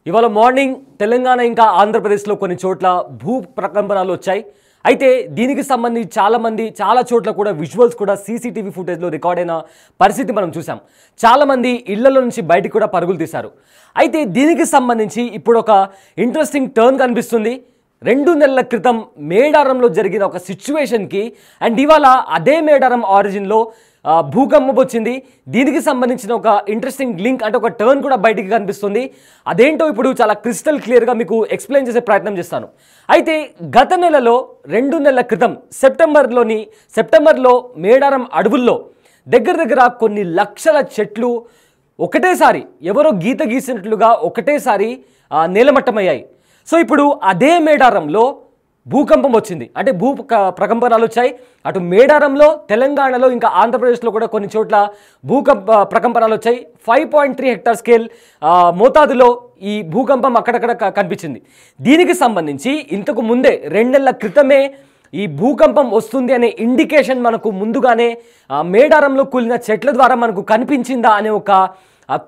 ఇవాళ మార్నింగ్ తెలంగాణ ఇంకా ఆంధ్రప్రదేశ్లో కొన్ని చోట్ల భూ ప్రకంపనలు వచ్చాయి. అయితే దీనికి సంబంధించి చాలా చోట్ల కూడా విజువల్స్ కూడా సీసీటీవీ ఫుటేజ్లో రికార్డ్ అయిన పరిస్థితి మనం చూసాం. చాలామంది ఇళ్లలో నుంచి బయటికి కూడా పరుగులు తీశారు. అయితే దీనికి సంబంధించి ఇప్పుడు ఒక ఇంట్రెస్టింగ్ టర్న్ కనిపిస్తుంది. 2 నెలల క్రితం మేడారంలో జరిగిన ఒక సిచ్యువేషన్కి అండ్ ఇవాళ అదే మేడారం ఆరిజిన్లో భూకంపం వచ్చింది. దీనికి సంబంధించిన ఒక ఇంట్రెస్టింగ్ లింక్ అంటే ఒక టర్న్ కూడా బయటికి కనిపిస్తుంది. అదేంటో ఇప్పుడు చాలా క్రిస్టల్ క్లియర్గా మీకు ఎక్స్ప్లెయిన్ చేసే ప్రయత్నం చేస్తాను. అయితే గత నెలలో 2 నెలల క్రితం సెప్టెంబర్లో మేడారం అడవుల్లో దగ్గర కొన్ని లక్షల చెట్లు ఒకటేసారి ఎవరో గీత గీసినట్లుగా ఒకటేసారి నేలమట్టమయ్యాయి. సో ఇప్పుడు అదే మేడారంలో భూకంపం వచ్చింది, అంటే ప్రకంపనలు వచ్చాయి. అటు మేడారంలో, తెలంగాణలో, ఇంకా ఆంధ్రప్రదేశ్లో కూడా కొన్ని చోట్ల ప్రకంపనలు వచ్చాయి. 5.3 హెక్టార్ స్కేల్ మోతాదులో ఈ భూకంపం అక్కడక్కడ కనిపించింది. దీనికి సంబంధించి ఇంతకు ముందే 2 నెలల క్రితమే ఈ భూకంపం వస్తుంది అనే ఇండికేషన్ మనకు ముందుగానే మేడారంలో కూలిన చెట్ల ద్వారా మనకు కనిపించిందా అనే ఒక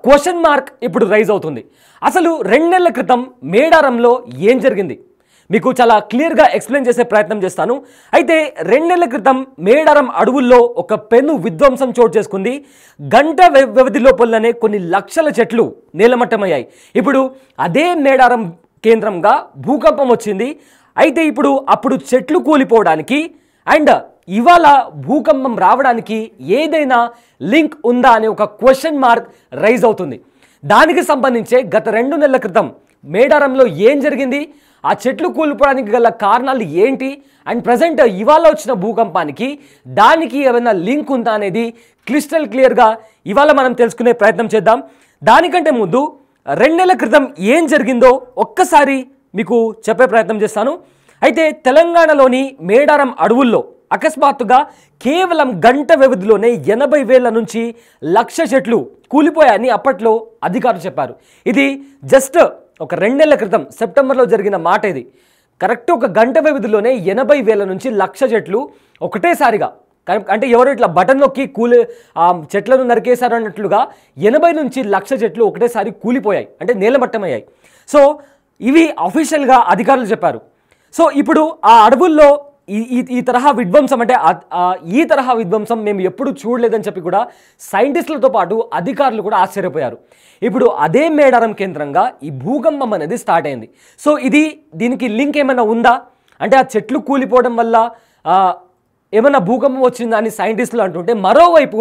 క్వశ్చన్ మార్క్ ఇప్పుడు రైజ్ అవుతుంది. అసలు 2 నెలల క్రితం మేడారంలో ఏం జరిగింది మీకు చాలా క్లియర్గా ఎక్స్ప్లెయిన్ చేసే ప్రయత్నం చేస్తాను. అయితే 2 నెలల క్రితం మేడారం అడవుల్లో ఒక పెను విధ్వంసం చోటు చేసుకుంది. గంట వ్యవధి లోపలనే కొన్ని లక్షల చెట్లు నేలమట్టమయ్యాయి. ఇప్పుడు అదే మేడారం కేంద్రంగా భూకంపం వచ్చింది. అయితే అప్పుడు చెట్లు కూలిపోవడానికి అండ్ ఇవాళ భూకంపం రావడానికి ఏదైనా లింక్ ఉందా అనే ఒక క్వశ్చన్ మార్క్ రైజ్ అవుతుంది. దానికి సంబంధించే గత 2 నెలల క్రితం మేడారంలో ఏం జరిగింది, ఆ చెట్లు కూలిపోవడానికి గల కారణాలు ఏంటి అండ్ ప్రజెంట్ ఇవాళ వచ్చిన భూకంపానికి దానికి ఏమైనా లింక్ ఉందా అనేది క్రిస్టల్ క్లియర్గా ఇవాళ మనం తెలుసుకునే ప్రయత్నం చేద్దాం. దానికంటే ముందు 2 నెలల క్రితం ఏం జరిగిందో ఒక్కసారి మీకు చెప్పే ప్రయత్నం చేస్తాను. అయితే తెలంగాణలోని మేడారం అడవుల్లో అకస్మాత్తుగా కేవలం గంట వ్యవధిలోనే 80,000 నుంచి 1,00,000 చెట్లు కూలిపోయాయని అప్పట్లో అధికారులు చెప్పారు. ఇది జస్ట్ ఒక 2 నెలల క్రితం సెప్టెంబర్లో జరిగిన మాట. ఇది కరెక్ట్ ఒక గంట వ్యవధిలోనే 80,000 నుంచి 1,00,000 చెట్లు ఒకటేసారిగా, అంటే ఎవరు ఇట్లా బటన్ నొక్కి చెట్లను నరికేశారు అన్నట్లుగా 80 నుంచి 1,00,000 చెట్లు ఒకటేసారి కూలిపోయాయి, అంటే నేలమట్టమయ్యాయి. సో ఇవి అఫీషియల్గా అధికారులు చెప్పారు. సో ఇప్పుడు ఆ అడవుల్లో ఈ తరహా విధ్వంసం, అంటే ఈ తరహా విధ్వంసం మేము ఎప్పుడు చూడలేదని చెప్పి కూడా సైంటిస్టులతో పాటు అధికారులు కూడా ఆశ్చర్యపోయారు. ఇప్పుడు అదే మేడారం కేంద్రంగా ఈ భూకంపం అనేది స్టార్ట్ అయింది. సో దీనికి లింక్ ఏమైనా ఉందా, అంటే ఆ చెట్లు కూలిపోవడం వల్ల ఏమైనా భూకంపం వచ్చిందా అని సైంటిస్టులు అంటుంటే, మరోవైపు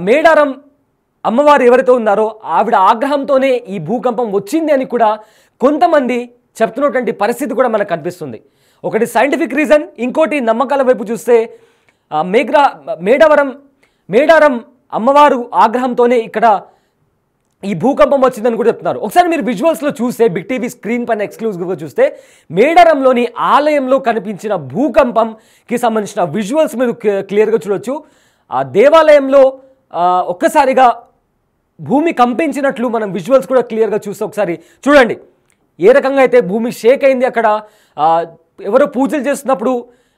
మేడారం అమ్మవారు ఎవరైతే ఉన్నారో ఆవిడ ఆగ్రహంతోనే ఈ భూకంపం వచ్చింది అని కూడా కొంతమంది చెప్తున్నటువంటి పరిస్థితి కూడా మనకు కనిపిస్తుంది. ఒకటి సైంటిఫిక్ రీజన్, ఇంకోటి నమ్మకాల వైపు చూస్తే మేడారం అమ్మవారు ఆగ్రహంతోనే ఇక్కడ ఈ భూకంపం వచ్చిందని కూడా చెప్తున్నారు. ఒకసారి మీరు విజువల్స్లో చూస్తే, బిగ్ టీవీ స్క్రీన్ పైన ఎక్స్క్లూజివ్గా చూస్తే మేడారంలోని ఆలయంలో కనిపించిన భూకంపంకి సంబంధించిన విజువల్స్ మీరు క్లియర్గా చూడొచ్చు. ఆ దేవాలయంలో ఒక్కసారిగా భూమి కంపించినట్లు మనం విజువల్స్ కూడా క్లియర్గా చూస్తే ఒకసారి చూడండి ఏ రకంగా అయితే భూమి షేక్ అయింది. అక్కడ ఎవరో పూజలు చేస్తున్నప్పుడు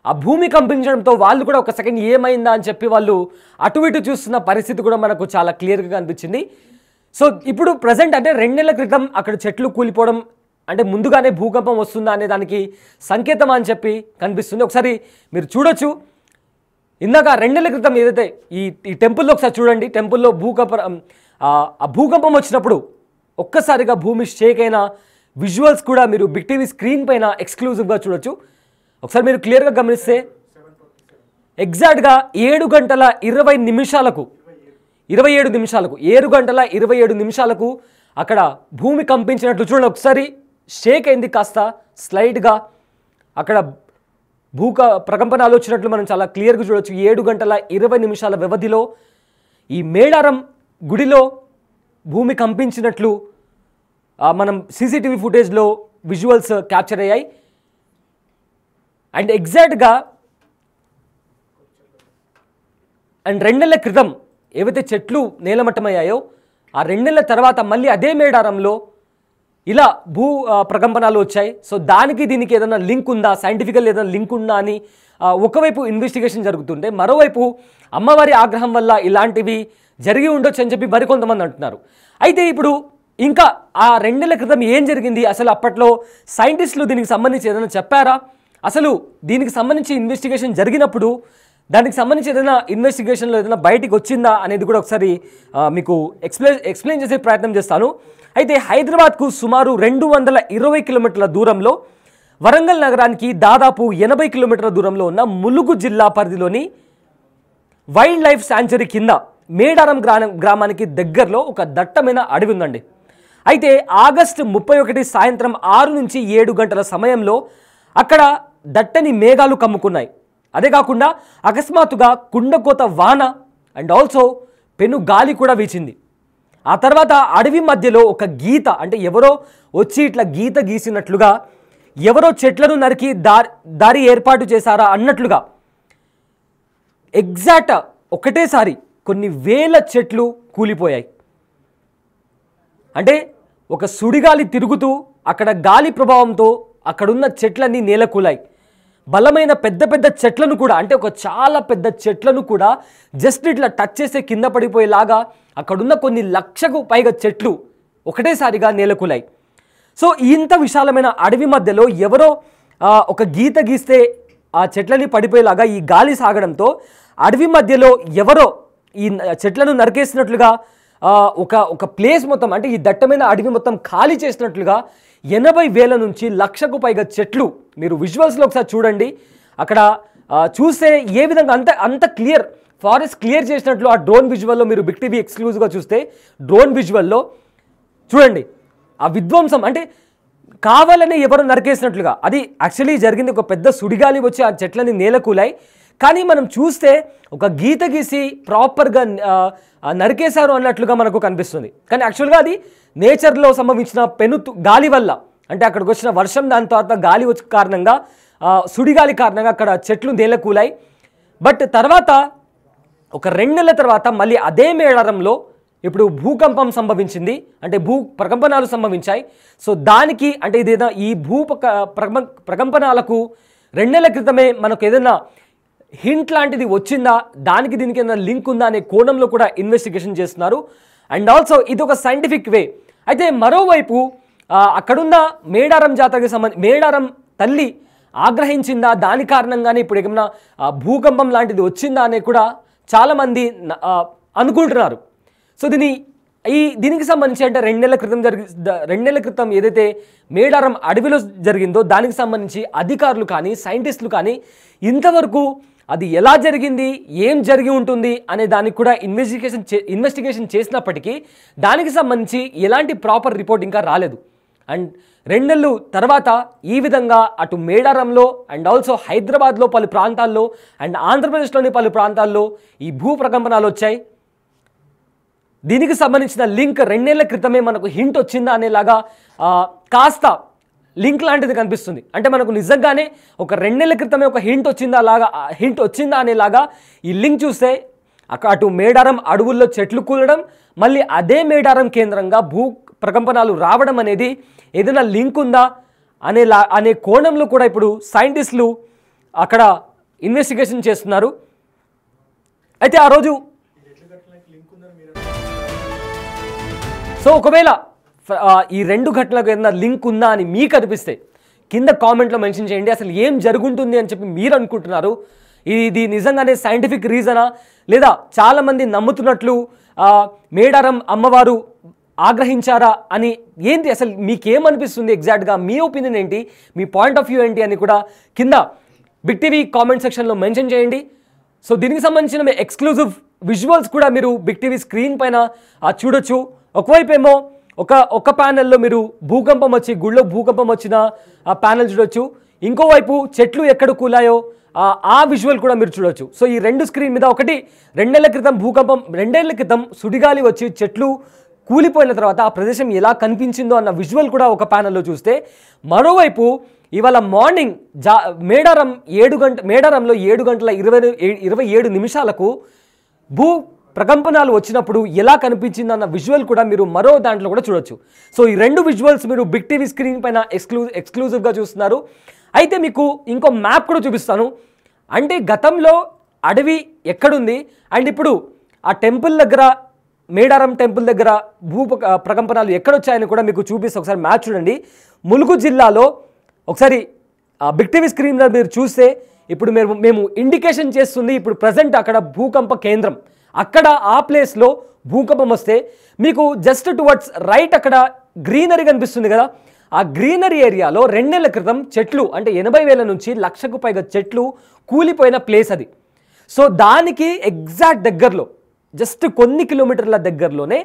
ఆ భూమి కంపించడంతో వాళ్ళు కూడా ఒక సెకండ్ ఏమైందా అని చెప్పి వాళ్ళు అటు ఇటు చూస్తున్న పరిస్థితి కూడా మనకు చాలా క్లియర్గా కనిపించింది. సో ఇప్పుడు ప్రజెంట్ అంటే 2 నెలల క్రితం అక్కడ చెట్లు కూలిపోవడం అంటే ముందుగానే భూకంపం వస్తుందా అనే దానికి సంకేతం అని చెప్పి కనిపిస్తుంది. ఒకసారి మీరు చూడొచ్చు. ఇందాక 2 నెలల క్రితం ఏదైతే ఈ టెంపుల్లో ఒకసారి చూడండి, టెంపుల్లో భూకంపం వచ్చినప్పుడు ఒక్కసారిగా భూమి షేక్ అయిన విజువల్స్ కూడా మీరు బిగ్ టీవీ స్క్రీన్ పైన ఎక్స్క్లూజివ్గా చూడొచ్చు. ఒకసారి మీరు క్లియర్గా గమనిస్తే ఎగ్జాక్ట్గా 7 గంటల 27 నిమిషాలకు అక్కడ భూమి కంపించినట్లు చూడండి. ఒకసారి షేక్ అయింది, కాస్త స్లైడ్గా అక్కడ ప్రకంపనలు వచ్చినట్లు మనం చాలా క్లియర్గా చూడొచ్చు. 7 గంటల 20 నిమిషాల వ్యవధిలో ఈ మేడారం గుడిలో భూమి కంపించినట్లు మనం సీసీటీవీ ఫుటేజ్లో విజువల్స్ క్యాప్చర్ అయ్యాయి. అండ్ ఎగ్జాక్ట్గా 2 నెలల క్రితం ఏవైతే చెట్లు నేలమట్టమయ్యాయో ఆ 2 నెలల తర్వాత మళ్ళీ అదే మేడారంలో ఇలా ప్రకంపనలు వచ్చాయి. సో దీనికి ఏదైనా లింక్ ఉందా, సైంటిఫికల్ ఏదైనా లింక్ ఉందా అని ఒకవైపు ఇన్వెస్టిగేషన్ జరుగుతుంటే, మరోవైపు అమ్మవారి ఆగ్రహం వల్ల ఇలాంటివి జరిగి ఉండొచ్చు అని చెప్పి మరికొంతమంది అంటున్నారు. అయితే ఇప్పుడు ఇంకా ఆ 2 నెలల క్రితం ఏం జరిగింది, అసలు అప్పట్లో సైంటిస్టులు దీనికి సంబంధించి ఏదైనా చెప్పారా, అసలు దీనికి సంబంధించి ఇన్వెస్టిగేషన్ జరిగినప్పుడు దానికి సంబంధించి ఏదైనా ఇన్వెస్టిగేషన్లో ఏదైనా బయటికి వచ్చిందా అనేది కూడా ఒకసారి మీకు ఎక్స్ప్లెయిన్ చేసే ప్రయత్నం చేస్తాను. అయితే హైదరాబాద్కు సుమారు 220 కిలోమీటర్ల దూరంలో, వరంగల్ నగరానికి దాదాపు 80 కిలోమీటర్ల దూరంలో ఉన్న ములుగు జిల్లా పరిధిలోని వైల్డ్ లైఫ్ శాంచురీ కింద మేడారం గ్రామానికి దగ్గరలో ఒక దట్టమైన అడవి ఉందండి. అయితే ఆగస్టు 31 సాయంత్రం 6 నుంచి 7 గంటల సమయంలో అక్కడ దట్టని మేఘాలు కమ్ముకున్నాయి. అదే కాకుండా అకస్మాత్తుగా కుండకోత వాన అండ్ ఆల్సో పెను గాలి కూడా వీచింది. ఆ తర్వాత అడవి మధ్యలో ఒక గీత, అంటే ఎవరో వచ్చి ఇట్లా గీత గీసినట్లుగా, ఎవరో చెట్లను నరికి దారి ఏర్పాటు చేశారా అన్నట్లుగా ఎగ్జాక్ట్ ఒకటేసారి కొన్ని వేల చెట్లు కూలిపోయాయి. అంటే ఒక సుడిగాలి తిరుగుతూ అక్కడ గాలి ప్రభావంతో అక్కడున్న చెట్లన్నీ నేలకూలాయి. బలమైన పెద్ద పెద్ద చెట్లను కూడా, అంటే ఒక చాలా పెద్ద చెట్లను కూడా జస్ట్ ఇట్లా టచ్ చేస్తే కింద పడిపోయేలాగా అక్కడున్న కొన్ని లక్షకు పైగా చెట్లు ఒకటేసారిగా నేలకూలాయి. సో ఇంత విశాలమైన అడవి మధ్యలో ఎవరో ఒక గీత గీస్తే ఆ చెట్లని పడిపోయేలాగా ఈ గాలి సాగడంతో అడవి మధ్యలో ఎవరో ఈ చెట్లను నరికేసినట్లుగా ఒక ప్లేస్ మొత్తం, అంటే ఈ దట్టమైన అడవి మొత్తం ఖాళీ చేసినట్లుగా 80,000 నుంచి 1,00,000కు పైగా చెట్లు, మీరు విజువల్స్లో ఒకసారి చూడండి. అక్కడ చూస్తే ఏ విధంగా అంత క్లియర్, ఫారెస్ట్ క్లియర్ చేసినట్లు ఆ డ్రోన్ విజువల్లో మీరు బిగ్ టీవీ ఎక్స్క్లూజివ్గా చూస్తే డ్రోన్ విజువల్లో చూడండి ఆ విధ్వంసం. అంటే కావాలనే ఎవరో నరికేసినట్లుగా, అది యాక్చువల్లీ జరిగింది. ఒక పెద్ద సుడిగాలి వచ్చి ఆ చెట్లని నేలకూలాయి. కానీ మనం చూస్తే ఒక గీత గీసి ప్రాపర్గా నరికేశారు అన్నట్లుగా మనకు కనిపిస్తుంది. కానీ యాక్చువల్గా అది నేచర్లో సంభవించిన పెను గాలి వల్ల, అంటే అక్కడికి వచ్చిన వర్షం, దాని తర్వాత గాలి వచ్చే కారణంగా, సుడిగాలి కారణంగా అక్కడ చెట్లు నేలకూలాయి. బట్ తర్వాత ఒక 2 నెలల తర్వాత మళ్ళీ అదే మేడారంలో ఇప్పుడు భూకంపం సంభవించింది, అంటే ప్రకంపనాలు సంభవించాయి. సో దానికి, అంటే ఇదేదో ఈ ప్రకంపనాలకు 2 నెలల క్రితమే మనకు ఏదైనా హింట్ లాంటిది వచ్చిందా, దానికి దీనికి ఏదైనా లింక్ ఉందా అనే కోణంలో కూడా ఇన్వెస్టిగేషన్ చేస్తున్నారు. అండ్ ఆల్సో ఇది ఒక సైంటిఫిక్ వే. అయితే మరోవైపు అక్కడున్న మేడారం జాతరకి మేడారం తల్లి ఆగ్రహించిందా, దాని కారణంగానే ఇప్పుడు ఏమైనా భూకంపం లాంటిది వచ్చిందా అనే కూడా చాలామంది అనుకుంటున్నారు. సో దీనికి సంబంధించి, అంటే 2 నెలల క్రితం ఏదైతే మేడారం అడవిలో జరిగిందో దానికి సంబంధించి అధికారులు కానీ సైంటిస్టులు కానీ ఇంతవరకు అది ఎలా జరిగింది, ఏం జరిగి ఉంటుంది అనే దానికి కూడా ఇన్వెస్టిగేషన్ చేసినప్పటికీ దానికి సంబంధించి ఎలాంటి ప్రాపర్ రిపోర్ట్ ఇంకా రాలేదు. అండ్ 2 నెలలు తర్వాత ఈ విధంగా అటు మేడారంలో అండ్ ఆల్సో హైదరాబాద్లో పలు ప్రాంతాల్లో అండ్ ఆంధ్రప్రదేశ్లోని పలు ప్రాంతాల్లో ఈ భూ ప్రకంపనాలు వచ్చాయి. దీనికి సంబంధించిన లింక్ 2 నెలల క్రితమే మనకు హింట్ వచ్చిందా అనేలాగా కాస్త లింక్ లాంటిది కనిపిస్తుంది. అంటే మనకు నిజంగానే ఒక 2 నెలల క్రితమే ఒక హింట్ వచ్చిందా అనేలాగా ఈ లింక్ చూస్తే అటు మేడారం అడవుల్లో చెట్లు కూలడం, మళ్ళీ అదే మేడారం కేంద్రంగా భూ ప్రకంపనాలు రావడం అనేది ఏదైనా లింక్ ఉందా అనే కోణంలో కూడా ఇప్పుడు సైంటిస్టులు అక్కడ ఇన్వెస్టిగేషన్ చేస్తున్నారు. అయితే ఆ రోజు సో ఒకవేళ ఈ 2 ఘటనలకు ఏదైనా లింక్ ఉందా అని మీకు అనిపిస్తే కింద కామెంట్లో మెన్షన్ చేయండి. అసలు ఏం జరుగుతుంది అని చెప్పి మీరు అనుకుంటున్నారు? ఇది నిజంగానే సైంటిఫిక్ రీజనా, లేదా చాలామంది నమ్ముతున్నట్లు మేడారం అమ్మవారు ఆగ్రహించారా అని, ఏంటి అసలు మీకేమనిపిస్తుంది? ఎగ్జాక్ట్గా మీ ఒపీనియన్ ఏంటి, మీ పాయింట్ ఆఫ్ వ్యూ ఏంటి అని కూడా కింద బిగ్ టీవీ కామెంట్ సెక్షన్లో మెన్షన్ చేయండి. సో దీనికి సంబంధించిన ఎక్స్క్లూజివ్ విజువల్స్ కూడా మీరు బిగ్ టీవీ స్క్రీన్ పైన చూడొచ్చు. ఒకవైపు ఏమో ఒక ప్యానెల్లో మీరు భూకంపం వచ్చి గుళ్ళో భూకంపం వచ్చిన ఆ ప్యానెల్ చూడొచ్చు, ఇంకోవైపు చెట్లు ఎక్కడ కూలాయో ఆ విజువల్ కూడా మీరు చూడొచ్చు. సో ఈ 2 స్క్రీన్ మీద ఒకటి 2 నెలల క్రితం భూకంపం, 2 ఏళ్ల క్రితం సుడిగాలి వచ్చి చెట్లు కూలిపోయిన తర్వాత ఆ ప్రదేశం ఎలా కనిపించిందో అన్న విజువల్ కూడా ఒక ప్యానెల్లో చూస్తే, మరోవైపు ఇవాళ మార్నింగ్ మేడారంలో 7 గంటల 27 నిమిషాలకు భూ ప్రకంపనాలు వచ్చినప్పుడు ఎలా కనిపించింది అన్న విజువల్ కూడా మీరు మరో దాంట్లో కూడా చూడొచ్చు. సో ఈ 2 విజువల్స్ మీరు బిగ్ టీవీ స్క్రీన్ పైన ఎక్స్క్లూజివ్గా చూస్తున్నారు. అయితే మీకు ఇంకో మ్యాప్ కూడా చూపిస్తాను. అంటే గతంలో అడవి ఎక్కడుంది అండ్ ఇప్పుడు ఆ టెంపుల్ దగ్గర మేడారం టెంపుల్ దగ్గర ప్రకంపనలు ఎక్కడొచ్చాయని కూడా మీకు చూపిస్తే ఒకసారి మ్యాచ్ చూడండి. ములుగు జిల్లాలో ఒకసారి బిగ్ టీవీ స్క్రీన్ మీద మీరు చూస్తే ఇప్పుడు మేము ఇండికేషన్ చేస్తుంది ఇప్పుడు ప్రజెంట్ అక్కడ భూకంప కేంద్రం, అక్కడ ఆ ప్లేస్లో భూకంపం వస్తే మీకు జస్ట్ టువర్డ్స్ రైట్ అక్కడ గ్రీనరీ కనిపిస్తుంది కదా, ఆ గ్రీనరీ ఏరియాలో 2 నెలల క్రితం చెట్లు అంటే 80,000 నుంచి 1,00,000కు పైగా చెట్లు కూలిపోయిన ప్లేస్ అది. సో దానికి ఎగ్జాక్ట్ దగ్గరలో జస్ట్ కొన్ని కిలోమీటర్ల దగ్గరలోనే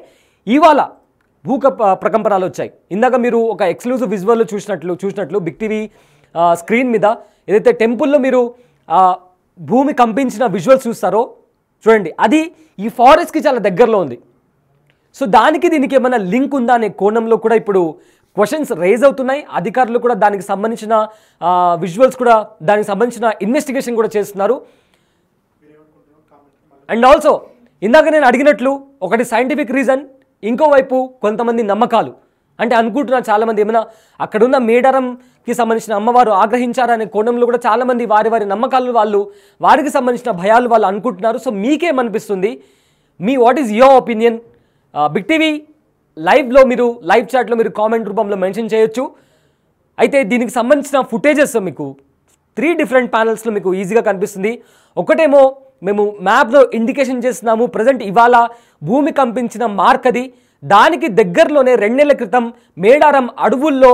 ఇవాళ ప్రకంపనలు వచ్చాయి. ఇందాక మీరు ఒక ఎక్స్క్లూజివ్ విజువల్లో చూసినట్లు బిగ్ టీవీ స్క్రీన్ మీద ఏదైతే టెంపుల్లో మీరు భూమి కంపించిన విజువల్స్ చూస్తారో చూడండి, అది ఈ ఫారెస్ట్కి చాలా దగ్గరలో ఉంది. సో దానికి దీనికి ఏమైనా లింక్ ఉందా అనే కోణంలో కూడా ఇప్పుడు క్వశ్చన్స్ రైజ్ అవుతున్నాయి. అధికారులు కూడా దానికి సంబంధించిన విజువల్స్ కూడా దానికి సంబంధించిన ఇన్వెస్టిగేషన్ కూడా చేస్తున్నారు. అండ్ ఆల్సో ఇందాక నేను అడిగినట్లు ఒకటి సైంటిఫిక్ రీజన్, ఇంకోవైపు కొంతమంది నమ్మకాలు. అంటే అనుకుంటున్నారు చాలామంది ఏమైనా అక్కడున్న మేడారంకి సంబంధించిన అమ్మవారు ఆగ్రహించారనే కోణంలో కూడా చాలామంది వారి నమ్మకాలు వారికి సంబంధించిన భయాలు వాళ్ళు అనుకుంటున్నారు. సో మీకేమనిపిస్తుంది? What is your opinion? Big TV లైవ్లో మీరు లైవ్ చాట్లో మీరు కామెంట్ రూపంలో మెన్షన్ చేయొచ్చు. అయితే దీనికి సంబంధించిన ఫుటేజెస్ మీకు 3 డిఫరెంట్ ప్యానల్స్లో మీకు ఈజీగా కనిపిస్తుంది. ఒకటేమో మేము మ్యాప్లో ఇండికేషన్ చేస్తున్నాము, ప్రజెంట్ ఇవాళ భూమి కంపించిన మార్క్ అది. దానికి దగ్గరలోనే 2 నెలల క్రితం మేడారం అడవుల్లో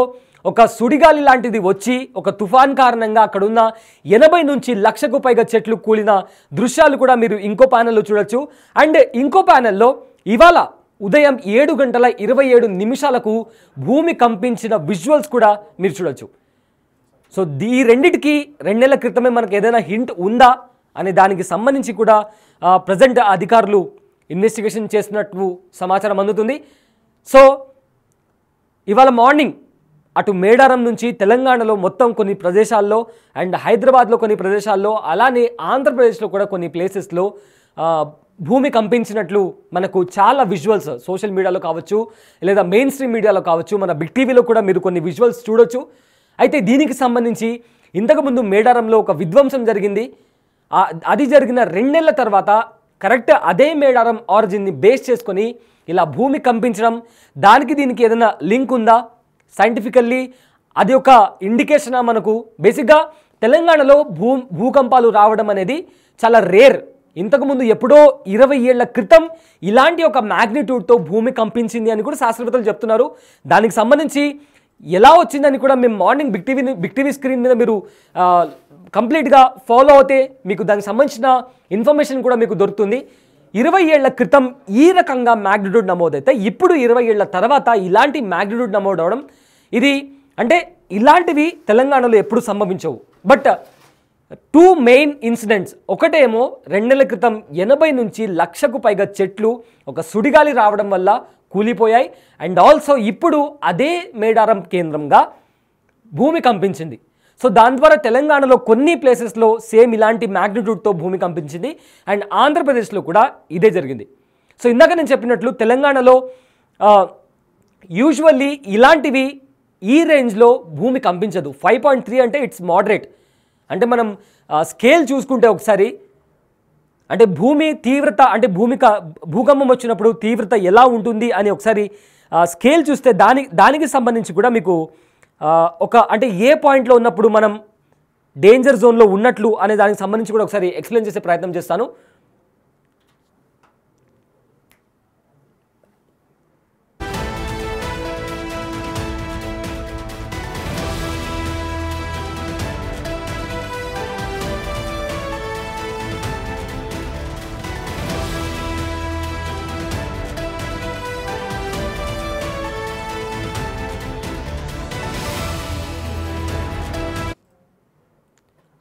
ఒక సుడిగాలి లాంటిది వచ్చి ఒక తుఫాన్ కారణంగా అక్కడున్న 80 నుంచి 1,00,000కు పైగా చెట్లు కూలిన దృశ్యాలు కూడా మీరు ఇంకో ప్యానెల్లో చూడొచ్చు. అండ్ ఇంకో ప్యానెల్లో ఇవాళ ఉదయం 7:27 భూమి కంపించిన విజువల్స్ కూడా మీరు చూడొచ్చు. సో ఈ రెండిటికి 2 నెలల క్రితమే మనకు ఏదైనా హింట్ ఉందా అనే దానికి సంబంధించి కూడా ప్రజెంట్ అధికారులు ఇన్వెస్టిగేషన్ చేస్తున్నట్టు సమాచారం అందుతుంది. సో ఇవాళ మార్నింగ్ అటు మేడారం నుంచి తెలంగాణలో మొత్తం కొన్ని ప్రదేశాల్లో అండ్ హైదరాబాద్లో కొన్ని ప్రదేశాల్లో అలానే ఆంధ్రప్రదేశ్లో కూడా కొన్ని ప్లేసెస్లో భూమి కంపించినట్లు మనకు చాలా విజువల్స్ సోషల్ మీడియాలో కావచ్చు లేదా మెయిన్ స్ట్రీమ్ మీడియాలో కావచ్చు మన బిగ్ టీవీలో కూడా మీరు కొన్ని విజువల్స్ చూడొచ్చు. అయితే దీనికి సంబంధించి ఇంతకుముందు మేడారంలో ఒక విధ్వంసం జరిగింది. అది జరిగిన 2 నెలల తర్వాత కరెక్ట్ అదే మేడారం ఆరిజిన్ని బేస్ చేసుకొని ఇలా భూమి కంపించడం, దానికి దీనికి ఏదైనా లింక్ ఉందా? సైంటిఫికల్లీ అది ఒక ఇండికేషనా? మనకు బేసిక్గా తెలంగాణలో భూకంపాలు రావడం అనేది చాలా రేర్. ఇంతకుముందు ఎప్పుడో 20 ఏళ్ల క్రితం ఇలాంటి ఒక మ్యాగ్నిట్యూడ్తో భూమి కంపించింది అని కూడా శాస్త్రవేత్తలు చెప్తున్నారు. దానికి సంబంధించి ఎలా వచ్చిందని కూడా మేము మార్నింగ్ బిగ్ టీవీ స్క్రీన్ మీద మీరు కంప్లీట్గా ఫాలో అవుతే మీకు దానికి సంబంధించిన ఇన్ఫర్మేషన్ కూడా మీకు దొరుకుతుంది. 20 ఏళ్ల క్రితం ఈ రకంగా మ్యాగ్నిట్యూడ్ నమోదైతే ఇప్పుడు 20 ఏళ్ల తర్వాత ఇలాంటి మ్యాగ్నిట్యూడ్ నమోదవడం ఇది అంటే ఇలాంటివి తెలంగాణలో ఎప్పుడు సంభవించవు. బట్ 2 మెయిన్ ఇన్సిడెంట్స్, ఒకటేమో 2 నెలల క్రితం 80 నుంచి 1,00,000కు పైగా చెట్లు ఒక సుడిగాలి రావడం వల్ల కూలిపోయాయి. అండ్ ఆల్సో ఇప్పుడు అదే మేడారం కేంద్రంగా భూమి కంపించింది. సో దాని ద్వారా తెలంగాణలో కొన్ని ప్లేసెస్లో సేమ్ ఇలాంటి మ్యాగ్నిట్యూడ్తో భూమి కంపించింది అండ్ ఆంధ్రప్రదేశ్లో కూడా ఇదే జరిగింది. సో ఇందాక నేను చెప్పినట్లు తెలంగాణలో యూజువల్లీ ఇలాంటివి ఈ రేంజ్లో భూమి కంపించదు. 5.3 అంటే ఇట్స్ మోడరేట్. అంటే మనం స్కేల్ చూసుకుంటే ఒకసారి అంటే భూమి తీవ్రత అంటే భూకంపం వచ్చినప్పుడు తీవ్రత ఎలా ఉంటుంది అని ఒకసారి స్కేల్ చూస్తే దానికి సంబంధించి కూడా మీకు ఒక అంటే ఏ పాయింట్లో ఉన్నప్పుడు మనం డేంజర్ జోన్లో ఉన్నట్లు అనే దానికి సంబంధించి కూడా ఒకసారి ఎక్స్ప్లెయిన్ చేసే ప్రయత్నం చేస్తాను.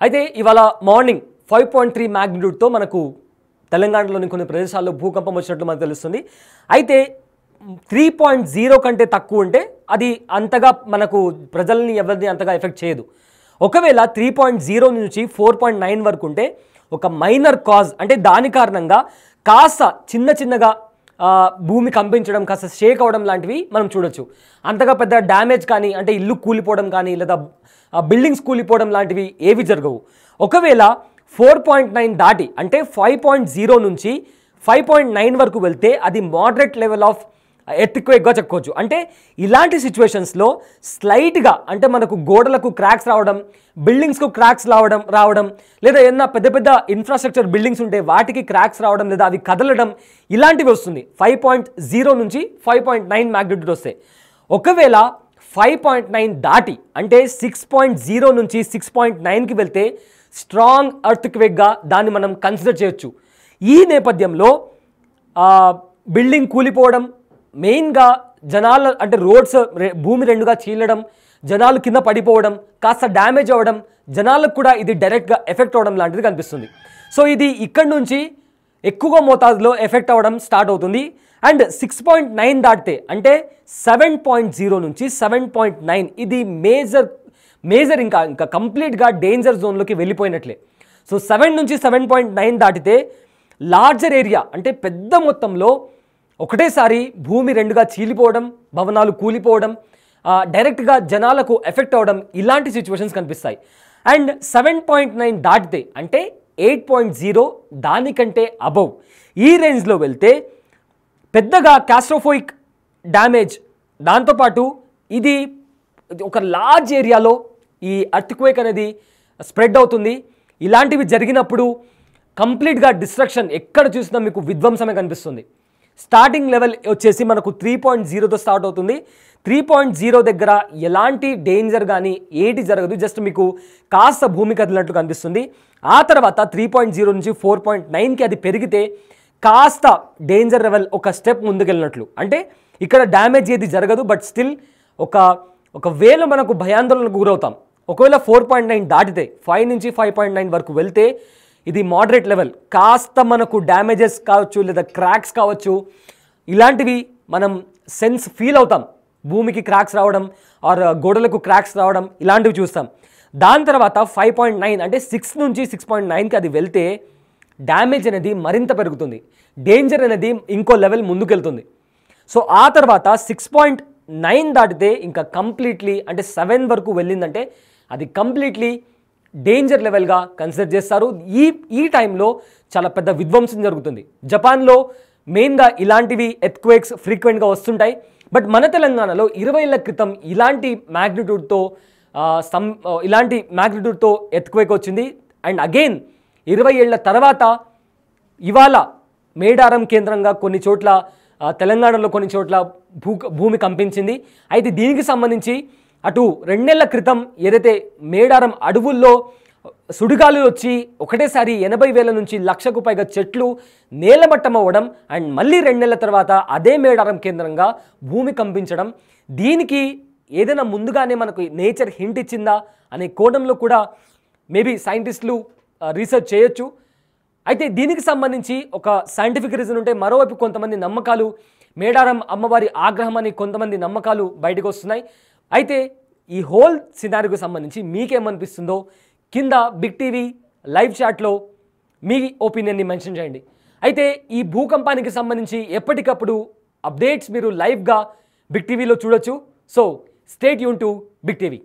అయితే ఇవాళ మార్నింగ్ 5.3 మ్యాగ్నిట్యూడ్తో మనకు తెలంగాణలోని కొన్ని ప్రదేశాల్లో భూకంపం వచ్చినట్లు మనకు తెలుస్తుంది. అయితే 3.0 కంటే తక్కువ ఉంటే అది అంతగా మనకు ప్రజల్ని ఎవరిని అంతగా ఎఫెక్ట్ చేయదు. ఒకవేళ 3.0 నుంచి 4.9 వరకు ఉంటే ఒక మైనర్ కాజ్ అంటే దాని కారణంగా కాస్త చిన్నగా భూమి కంపించడం, కాస్త షేక్ అవడం లాంటివి మనం చూడొచ్చు. అంతగా పెద్ద డ్యామేజ్ కానీ అంటే ఇల్లు కూలిపోవడం కానీ లేదా బిల్డింగ్స్ కూలిపోవడం లాంటివి ఏవి జరగవు. ఒకవేళ 4.9 దాటి అంటే 5.0 నుంచి 5.9 వరకు వెళ్తే అది మోడరేట్ లెవెల్ ఆఫ్ ఎర్త్క్వేక్గా చెప్పుకోవచ్చు. అంటే ఇలాంటి సిచ్యువేషన్స్లో స్లైట్గా అంటే మనకు గోడలకు క్రాక్స్ రావడం, బిల్డింగ్స్కు క్రాక్స్ రావడం లేదా ఏదైనా పెద్ద పెద్ద ఇన్ఫ్రాస్ట్రక్చర్ బిల్డింగ్స్ ఉంటే వాటికి క్రాక్స్ రావడం లేదా అవి కదలడం ఇలాంటివి వస్తుంది 5.0 నుంచి 5.9 మ్యాగ్నిట్యూడ్ వస్తాయి. ఒకవేళ 5.9 దాటి అంటే 6.0 నుంచి 6.9కి వెళ్తే స్ట్రాంగ్ ఎర్త్క్వేక్గా దాన్ని మనం కన్సిడర్ చేయొచ్చు. ఈ నేపథ్యంలో బిల్డింగ్ కూలిపోవడం, మెయిన్గా జనాల అంటే రోడ్స్ భూమి రెండుగా చీలడం, జనాలు కింద పడిపోవడం, కాస్త డ్యామేజ్ అవ్వడం, జనాలకు కూడా ఇది డైరెక్ట్గా ఎఫెక్ట్ అవ్వడం లాంటిది కనిపిస్తుంది. సో ఇది ఇక్కడ నుంచి ఎక్కువగా మోతాదులో ఎఫెక్ట్ అవ్వడం స్టార్ట్ అవుతుంది. అండ్ 6.9 దాటితే అంటే 7.0 నుంచి 7.9 ఇది మేజర్ ఇంకా కంప్లీట్గా డేంజర్ జోన్లోకి వెళ్ళిపోయినట్లే. సో 7 నుంచి 7.9 దాటితే లార్జర్ ఏరియా అంటే పెద్ద మొత్తంలో ఒకటేసారి భూమి రెండుగా చీలిపోవడం, భవనాలు కూలిపోవడం, డైరెక్ట్గా జనాలకు ఎఫెక్ట్ అవ్వడం ఇలాంటి సిచ్యువేషన్స్ కనిపిస్తాయి. అండ్ 7.9 దాటితే అంటే 8.0 దానికంటే అబవ్ ఈ రేంజ్లో వెళ్తే పెద్దగా క్యాస్ట్రోఫోయిక్ డ్యామేజ్, దాంతోపాటు ఇది ఒక లార్జ్ ఏరియాలో ఈ ఎర్త్క్వేక్ అనేది స్ప్రెడ్ అవుతుంది. ఇలాంటివి జరిగినప్పుడు కంప్లీట్గా డిస్ట్రక్షన్ ఎక్కడ చూసినా మీకు విధ్వంసమే కనిపిస్తుంది. స్టార్టింగ్ లెవెల్ వచ్చేసి మనకు 3.0తో స్టార్ట్ అవుతుంది. 3.0 దగ్గర ఎలాంటి డేంజర్ కానీ ఏటి జరగదు, జస్ట్ మీకు కాస్త భూమి కదిలినట్లు కనిపిస్తుంది. ఆ తర్వాత 3.0 నుంచి 4.9కి అది పెరిగితే కాస్త డేంజర్ లెవెల్ ఒక స్టెప్ ముందుకెళ్ళినట్లు. అంటే ఇక్కడ డ్యామేజ్ ఏది జరగదు, బట్ స్టిల్ ఒక వేలో మనకు భయాందోళనకు గురవుతాం. ఒకవేళ 4.9 దాటితే 5 నుంచి 5.9 వరకు వెళ్తే ఇది మోడరేట్ లెవెల్, కాస్త మనకు డ్యామేజెస్ కావచ్చు లేదా క్రాక్స్ కావచ్చు, ఇలాంటివి మనం ఫీల్ అవుతాం. భూమికి క్రాక్స్ రావడం ఆర్ గోడలకు క్రాక్స్ రావడం ఇలాంటివి చూస్తాం. దాని తర్వాత 5.9 అంటే 6 నుంచి 6.9కి అది వెళ్తే డ్యామేజ్ అనేది మరింత పెరుగుతుంది, డేంజర్ అనేది ఇంకో లెవెల్ ముందుకెళ్తుంది. సో ఆ తర్వాత 6.9 దాటితే ఇంకా కంప్లీట్లీ అంటే 7 వరకు వెళ్ళిందంటే అది కంప్లీట్లీ డేంజర్ లెవెల్గా కన్సిడర్ చేస్తారు. ఈ టైంలో చాలా పెద్ద విధ్వంసం జరుగుతుంది. జపాన్లో మెయిన్గా ఇలాంటివి ఎర్త్క్వేక్స్ ఫ్రీక్వెంట్గా వస్తుంటాయి. బట్ మన తెలంగాణలో 20 ఏళ్ల క్రితం ఇలాంటి మ్యాగ్నిట్యూడ్తో ఎర్త్క్వేక్ వచ్చింది. అండ్ అగైన్ 20 ఏళ్ల తర్వాత ఇవాళ మేడారం కేంద్రంగా కొన్ని చోట్ల తెలంగాణలో కొన్ని చోట్ల భూమి కంపించింది. అయితే దీనికి సంబంధించి అటు 2 నెలల క్రితం ఏదైతే మేడారం అడవుల్లో సుడిగాలు వచ్చి ఒకటేసారి 80,000 నుంచి 1,00,000కు పైగా చెట్లు నేలమట్టం అవ్వడం, అండ్ మళ్ళీ 2 నెలల తర్వాత అదే మేడారం కేంద్రంగా భూమి కంపించడం, దీనికి ఏదైనా ముందుగానే మనకు నేచర్ హింట్ ఇచ్చిందా అనే కోణంలో కూడా మేబీ సైంటిస్టులు రీసెర్చ్ చేయొచ్చు. అయితే దీనికి సంబంధించి ఒక సైంటిఫిక్ రీజన్ ఉంటే, మరోవైపు కొంతమంది నమ్మకాలు, మేడారం అమ్మవారి ఆగ్రహం అని కొంతమంది నమ్మకాలు బయటకు వస్తున్నాయి. అయితే ఈ హోల్ సినారీకి సంబంధించి మీకేమనిపిస్తుందో కింద బిగ్ టీవీ లైవ్ చాట్లో మీ ఒపీనియన్ని మెన్షన్ చేయండి. అయితే ఈ భూకంపానికి సంబంధించి ఎప్పటికప్పుడు అప్డేట్స్ మీరు లైవ్గా బిగ్ టీవీలో చూడొచ్చు. So stay tune to Big TV.